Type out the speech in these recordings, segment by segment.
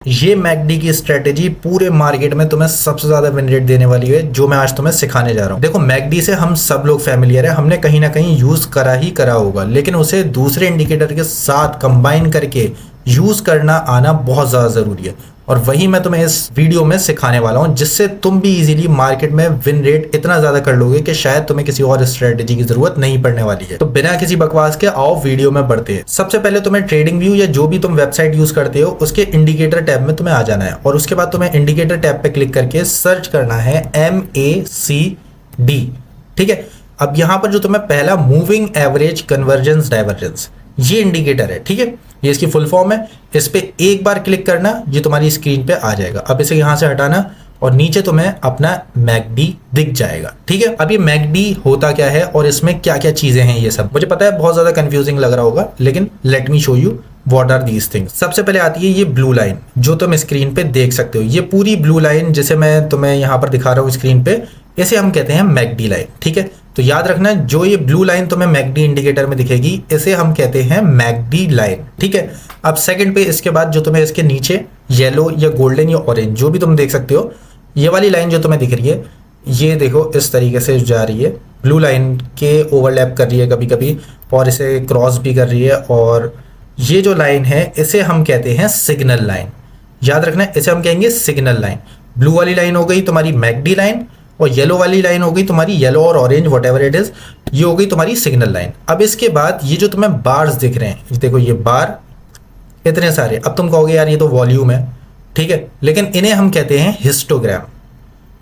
ये मैकडी की स्ट्रेटेजी पूरे मार्केट में तुम्हें सबसे ज्यादा विन रेट देने वाली है, जो मैं आज तुम्हें सिखाने जा रहा हूँ। देखो, मैकडी से हम सब लोग फैमिलियर है, हमने कहीं ना कहीं यूज करा ही करा होगा, लेकिन उसे दूसरे इंडिकेटर के साथ कंबाइन करके यूज करना आना बहुत ज्यादा जरूरी है। और वही मैं तुम्हें इस वीडियो में सिखाने वाला हूं, जिससे तुम भी इजीली मार्केट में विन रेट इतना ज्यादा कर लोगे कि शायद तुम्हें किसी और स्ट्रेटेजी की जरूरत नहीं पड़ने वाली है। तो बिना किसी बकवास के आओ वीडियो में बढ़ते हैं। सबसे पहले तुम्हें ट्रेडिंग व्यू या जो भी तुम वेबसाइट यूज करते हो उसके इंडिकेटर टैब में तुम्हें आ जाना है, और उसके बाद तुम्हें इंडिकेटर टैब पे क्लिक करके सर्च करना है MACD। ठीक है, अब यहां पर जो तुम्हें पहला मूविंग एवरेज कन्वर्जेंस डाइवर्जेंस ये इंडिकेटर है, ठीक है, ये इसकी फुल फॉर्म है। इस पे एक बार क्लिक करना, ये तुम्हारी स्क्रीन पे आ जाएगा। अब इसे यहां से हटाना और नीचे तुम्हें अपना मैकडी दिख जाएगा। ठीक है, अब ये मैकडी होता क्या है और इसमें क्या क्या चीजें हैं, ये सब मुझे पता है बहुत ज्यादा कंफ्यूजिंग लग रहा होगा, लेकिन let me show you what are these things. सबसे पहले आती है ये ब्लू लाइन, जो तुम स्क्रीन पे देख सकते हो। ये पूरी ब्लू लाइन जिसे मैं तुम्हें यहाँ पर दिखा रहा हूँ स्क्रीन पे, इसे हम कहते हैं मैकडी लाइन। ठीक है, तो याद रखना, जो ये ब्लू लाइन तुम्हें मैकडी इंडिकेटर में दिखेगी इसे हम कहते हैं मैकडी लाइन। ठीक है, अब सेकंड पे इसके बाद जो तुम्हें इसके नीचे येलो या गोल्डन या ऑरेंज जो भी तुम देख सकते हो, ये वाली लाइन जो तुम्हें दिख रही है, ये देखो इस तरीके से जा रही है, ब्लू लाइन के ओवरलैप कर रही है कभी कभी, और इसे क्रॉस भी कर रही है। और ये जो लाइन है इसे हम कहते हैं सिग्नल लाइन। याद रखना, इसे हम कहेंगे सिग्नल लाइन। ब्लू वाली लाइन हो गई तुम्हारी मैकडी लाइन, और येलो वाली लाइन हो गई तुम्हारी येलो और orange what ever it is, ये हो गई तुम्हारी सिग्नल लाइन। अब इसके बाद ये जो तुम्हें बार्स दिख रहे हैं, देखो ये बार इतने सारे, अब तुम कहोगे यार ये तो वॉल्यूम है, ठीक है, लेकिन इन्हें हम कहते हैं हिस्टोग्राम।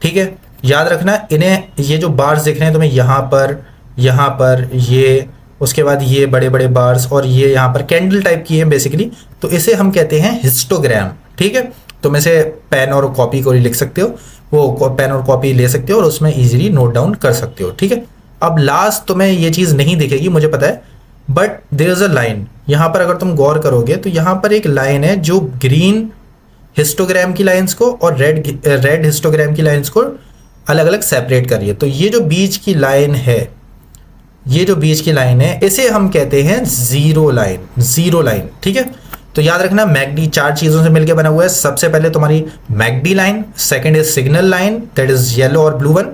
ठीक है, याद रखना, इन्हें ये जो बार्स दिख रहे हैं तुम्हें यहाँ पर ये, उसके बाद ये बड़े बड़े बार्स, और ये यहाँ पर कैंडल टाइप की है बेसिकली, तो इसे हम कहते हैं हिस्टोग्राम। ठीक है, तुम इसे पेन और कॉपी को लिख सकते हो, वो पेन और कॉपी ले सकते हो और उसमें इजीली नोट डाउन कर सकते हो। ठीक है, अब लास्ट तुम्हें ये चीज़ नहीं दिखेगी मुझे पता है, but there is a line. यहाँ पर अगर तुम गौर करोगे तो यहाँ पर एक लाइन है जो ग्रीन हिस्टोग्राम की लाइंस को और रेड हिस्टोग्राम की लाइंस को अलग अलग सेपरेट कर रही है। तो ये जो बीच की लाइन है, ये जो बीच की लाइन है, इसे हम कहते हैं जीरो लाइन। ठीक है, तो याद रखना, मैकडी 4 चीजों से मिलकर बना हुआ है। सबसे पहले तुम्हारी McD line, second is signal line that is yellow और ब्लू वन,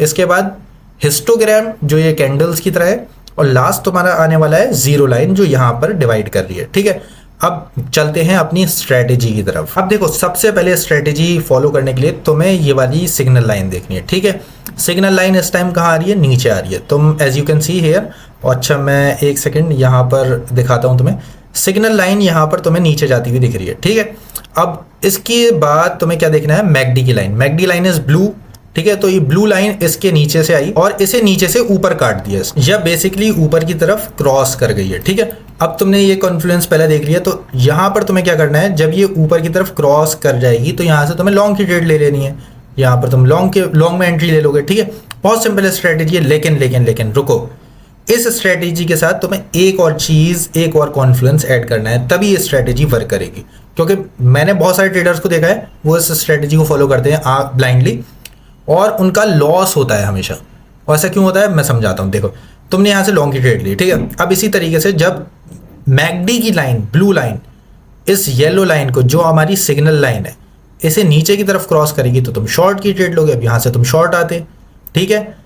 इसके बाद हिस्टोग्राम जो ये कैंडल्स की तरह है, और लास्ट तुम्हारा आने वाला है जीरो लाइन जो यहाँ पर डिवाइड कर रही है। ठीक है, अब चलते हैं अपनी स्ट्रेटेजी की तरफ। अब देखो, सबसे पहले स्ट्रेटेजी फॉलो करने के लिए तुम्हें ये वाली सिग्नल लाइन देखनी है। ठीक है, सिग्नल लाइन इस टाइम कहाँ आ रही है, नीचे आ रही है, तुम as you can see here. अच्छा, मैं एक सेकेंड यहाँ पर दिखाता हूँ तुम्हें। सिग्नल लाइन यहाँ पर तुम्हें नीचे जाती हुई दिख रही है। ठीक है, अब इसके बाद तुम्हें क्या देखना है, मैकडी की line. McD line is blue. ठीक है, तो ये ब्लू लाइन इसके नीचे से आई और इसे नीचे से ऊपर काट दिया, या बेसिकली ऊपर की तरफ क्रॉस कर गई है। ठीक है, अब तुमने ये कॉन्फ्लुएंस पहले देख लिया, तो यहाँ पर तुम्हें क्या करना है, जब ये ऊपर की तरफ क्रॉस कर जाएगी तो यहाँ से तुम्हें लॉन्ग की ट्रेड ले लेनी है। यहाँ पर तुम लॉन्ग में एंट्री ले लोगे। ठीक है, बहुत सिंपल स्ट्रेटेजी है, लेकिन रुको, इस स्ट्रेटेजी के साथ तुम्हें एक और कॉन्फ्लुएंस ऐड करना है, तभी ये स्ट्रेटेजी वर्क करेगी। क्योंकि मैंने बहुत सारे ट्रेडर्स को देखा है, वो इस स्ट्रेटेजी को फॉलो करते हैं ब्लाइंडली, और उनका लॉस होता है हमेशा। और ऐसा क्यों होता है मैं समझाता हूँ। देखो, तुमने यहाँ से लॉन्ग की ट्रेड ली, ठीक है, अब इसी तरीके से जब मैकडी की लाइन, ब्लू लाइन, इस येलो लाइन को, जो हमारी सिग्नल लाइन है, इसे नीचे की तरफ क्रॉस करेगी तो तुम शॉर्ट की ट्रेड लोगे। अब यहाँ से तुम शॉर्ट आते, ठीक है,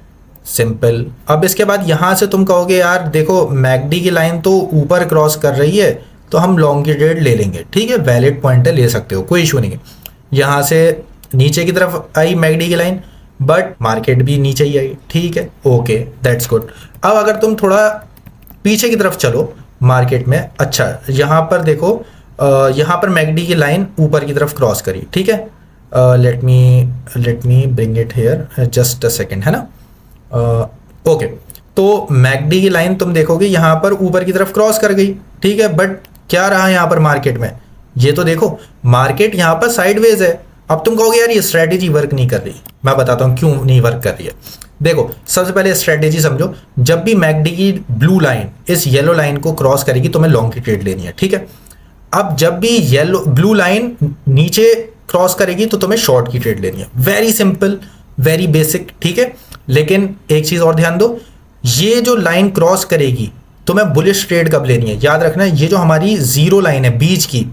सिंपल। अब इसके बाद यहाँ से तुम कहोगे यार देखो, मैकडी की लाइन तो ऊपर क्रॉस कर रही है, तो हम लॉन्ग की ट्रेड ले लेंगे। ठीक है, वैलिड पॉइंट है, ले सकते हो, कोई इशू नहीं है। यहाँ से नीचे की तरफ आई मैकडी की लाइन, बट मार्केट भी नीचे ही आई। ठीक है, ओके, दैट्स गुड। अब अगर तुम थोड़ा पीछे की तरफ चलो मार्केट में, अच्छा यहाँ पर देखो, यहाँ पर मैकडी की लाइन ऊपर की तरफ क्रॉस करी। ठीक है, let me bring it here, just a second, है ना। ओके, तो मैकडी की लाइन तुम देखोगे यहाँ पर ऊपर की तरफ क्रॉस कर गई। ठीक है, बट क्या रहा यहाँ पर मार्केट में, ये तो देखो, मार्केट यहाँ पर साइडवेज है। अब तुम कहोगे यार ये स्ट्रेटेजी वर्क नहीं कर रही, मैं बताता हूँ क्यों नहीं वर्क कर रही है। देखो, सबसे पहले स्ट्रेटेजी समझो, जब भी मैकडी की ब्लू लाइन इस येलो लाइन को क्रॉस करेगी तुम्हें लॉन्ग की ट्रेड लेनी है। ठीक है, अब जब भी ब्लू लाइन नीचे क्रॉस करेगी तो तुम्हें शॉर्ट की ट्रेड लेनी है। Very simple, very basic. ठीक है, लेकिन एक चीज और ध्यान दो, ये जो लाइन क्रॉस करेगी तुम्हें बुलिश ट्रेड कब लेनी है, याद रखना, ये जो हमारी जीरो लाइन है बीच की,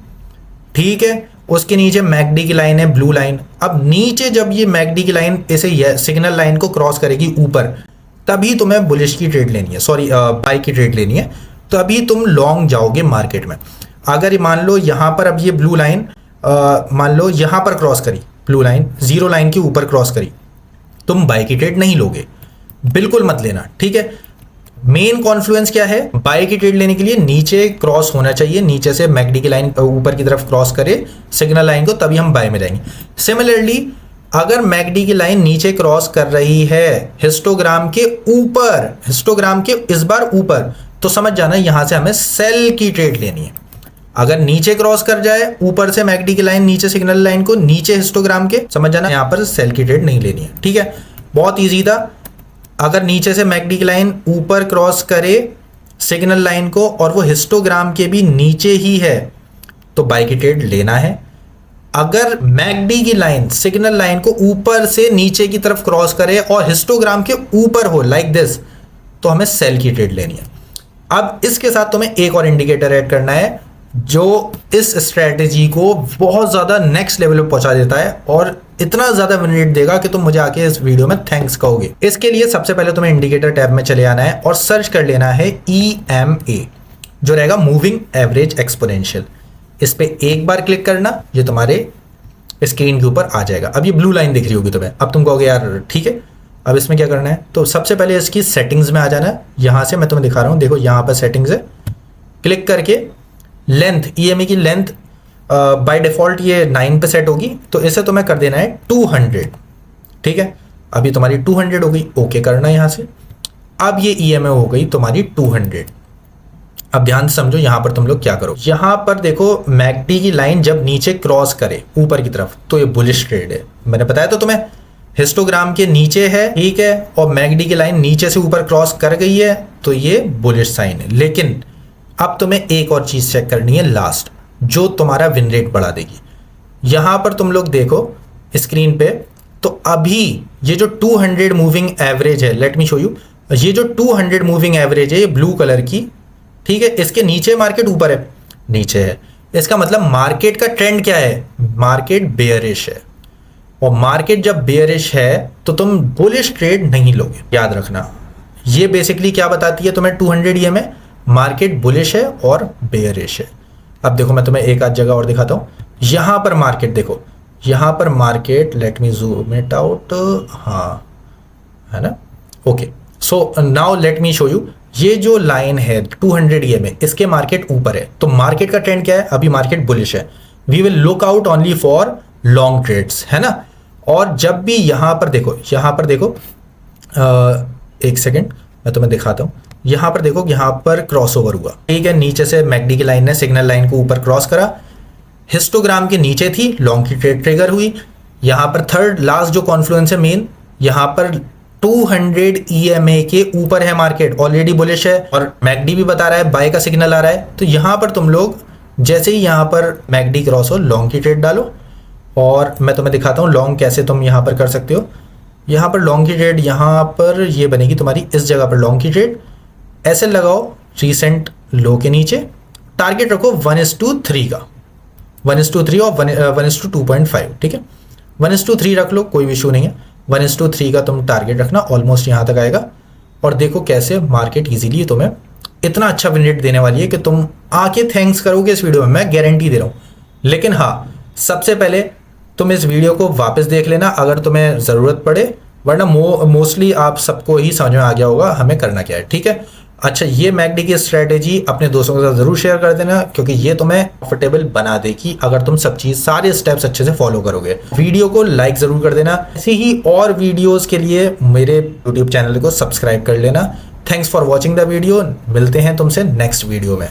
ठीक है, उसके नीचे मैकडी की लाइन है, ब्लू लाइन। अब नीचे जब ये मैकडी की लाइन ऐसे सिग्नल लाइन को क्रॉस करेगी ऊपर, तभी तुम्हें बुलिश की ट्रेड लेनी है, सॉरी बाई की ट्रेड लेनी है, तभी तुम लॉन्ग जाओगे मार्केट में। अगर मान लो यहाँ पर अब ये ब्लू लाइन मान लो यहाँ पर क्रॉस करी, ब्लू लाइन जीरो लाइन के ऊपर क्रॉस करी, तुम बाई की ट्रेड नहीं लोगे, बिल्कुल मत लेना, ठीक है। मेन कॉन्फ्लुएंस क्या है, बाय की ट्रेड लेने के लिए नीचे क्रॉस होना चाहिए, नीचे से मैकडी की लाइन ऊपर की तरफ क्रॉस करे सिग्नल लाइन को, तभी हम बाय में जाएंगे। सिमिलरली अगर मैकडी की लाइन नीचे क्रॉस कर रही है हिस्टोग्राम के ऊपर, हिस्टोग्राम के इस बार ऊपर, तो समझ जाना यहां से हमें सेल की ट्रेड लेनी है। अगर नीचे क्रॉस कर जाए ऊपर से मैकडी की लाइन नीचे सिग्नल लाइन को, नीचे हिस्टोग्राम के, समझ जाना यहां पर सेल की ट्रेड नहीं लेनी है, ठीक है। बहुत ईजी था। अगर नीचे से मैकडी की लाइन ऊपर क्रॉस करे सिग्नल लाइन को और वो हिस्टोग्राम के भी नीचे ही है, तो बाय की ट्रेड लेना है। अगर मैकडी की लाइन सिग्नल लाइन को ऊपर से नीचे की तरफ क्रॉस करे और हिस्टोग्राम के ऊपर हो लाइक दिस, तो हमें सेल की ट्रेड लेनी है। अब इसके साथ तुम्हें एक और इंडिकेटर ऐड करना है जो इस स्ट्रेटेजी को बहुत ज्यादा नेक्स्ट लेवल पे पहुंचा देता है और इतना ज्यादा विन रेट देगा कि तुम मुझे आके इस वीडियो में थैंक्स कहोगे। इसके लिए सबसे पहले तुम्हें इंडिकेटर टैब में चले आना है और सर्च कर लेना है EMA, जो रहेगा मूविंग एवरेज एक्सपोनेंशियल। इस पे एक बार क्लिक करना, ये तुम्हारे स्क्रीन के ऊपर आ जाएगा। अब ये ब्लू लाइन दिख रही होगी तुम्हें, अब तुम कहोगे यार ठीक है, अब इसमें क्या करना है, तो सबसे पहले इसकी सेटिंग्स में आ जाना है। यहां से मैं तुम्हें दिखा रहा हूं, देखो यहां पर सेटिंग्स है, क्लिक करके लेंथ, EMA की लेंथ बाय डिफॉल्ट ये 9 पे सेट होगी, तो इसे तुम्हें कर देना है 200, ठीक है। अभी तुम्हारी 200 हो गई, ओके करना है यहां से। अब ये EMA हो गई तुम्हारी 200। अब ध्यान से समझो यहां पर तुम लोग क्या करो, यहां पर देखो मैकडी की लाइन जब नीचे क्रॉस करे ऊपर की तरफ, तो ये बुलिश ट्रेड है। मैंने बताया तो तुम्हें, हिस्टोग्राम के नीचे है, ठीक है, और मैकडी की लाइन नीचे से ऊपर क्रॉस कर गई है, तो ये बुलिश साइन है। लेकिन अब तुम्हें एक और चीज चेक करनी है लास्ट, जो तुम्हारा विन रेट बढ़ा देगी। यहां पर तुम लोग देखो स्क्रीन पे, तो अभी ये जो 200 मूविंग एवरेज है, लेट मी शो यू, ये जो 200 मूविंग एवरेज है, ये ब्लू कलर की, ठीक है, इसके नीचे मार्केट ऊपर है, नीचे है। इसका मतलब मार्केट का ट्रेंड क्या है, मार्केट बेयरिश है। और मार्केट जब बेयरिश है तो तुम बुलिश ट्रेड नहीं लोगे, याद रखना। ये बेसिकली क्या बताती है तुम्हें 200 EMA, मार्केट बुलिश है और बेयरिश है। अब देखो मैं तुम्हें एक आध जगह और दिखाता हूं, यहां पर मार्केट देखो, यहां पर market, let me zoom it out, हाँ है ना, okay. So now let me show you, ये जो लाइन है 200 EMA, इसके मार्केट ऊपर है, तो मार्केट का ट्रेंड क्या है, अभी मार्केट बुलिश है। We will look out only for long trades, है ना। और जब भी यहां पर देखो, यहां पर देखो, एक सेकेंड मैं तुम्हें दिखाता हूं, यहां पर देखो, यहां पर क्रॉसओवर हुआ, ठीक है, नीचे से मैकडी की लाइन ने सिग्नल लाइन को ऊपर क्रॉस करा, हिस्टोग्राम के नीचे थी, लॉन्ग की ट्रेड ट्रिगर हुई। यहां पर थर्ड लास्ट जो कॉन्फ्लुएंस है मेन, यहां पर 200 EMA के ऊपर है मार्केट, ऑलरेडी बुलिश है, और मैकडी भी बता रहा है बाय का सिग्नल आ रहा है। तो यहां पर तुम लोग जैसे ही यहां पर मैकडी क्रॉस हो, लॉन्ग की ट्रेड डालो। और मैं तुम्हें दिखाता हूं लॉन्ग कैसे तुम यहां पर कर सकते हो। यहां पर लॉन्ग की ट्रेड, यहां पर ये बनेगी तुम्हारी, इस जगह पर लॉन्ग की ट्रेड ऐसे लगाओ, रीसेंट लो के नीचे, टारगेट रखो 1:3 का, 1:3 और 1:2.5, ठीक है, 1:3 रख लो, कोई इशू नहीं है। 1:3 का तुम टारगेट रखना, ऑलमोस्ट यहां तक आएगा। और देखो कैसे मार्केट इजीली तुम्हें इतना अच्छा विन रेट देने वाली है कि तुम आके थैंक्स करोगे इस वीडियो में, मैं गारंटी दे रहा हूं। लेकिन हाँ, सबसे पहले तुम इस वीडियो को वापस देख लेना अगर तुम्हें ज़रूरत पड़े, वरना मोस्टली आप सबको ही समझ में आ गया होगा हमें करना क्या है, ठीक है। अच्छा, ये मैकडी की स्ट्रेटेजी अपने दोस्तों के साथ जरूर शेयर कर देना, क्योंकि ये तुम्हें प्रॉफिटेबल बना देगी अगर तुम सब चीज, सारे स्टेप्स अच्छे से फॉलो करोगे। वीडियो को लाइक जरूर कर देना, ऐसी ही और वीडियोस के लिए मेरे यूट्यूब चैनल को सब्सक्राइब कर लेना। Thanks for watching the video, मिलते हैं तुमसे नेक्स्ट वीडियो में।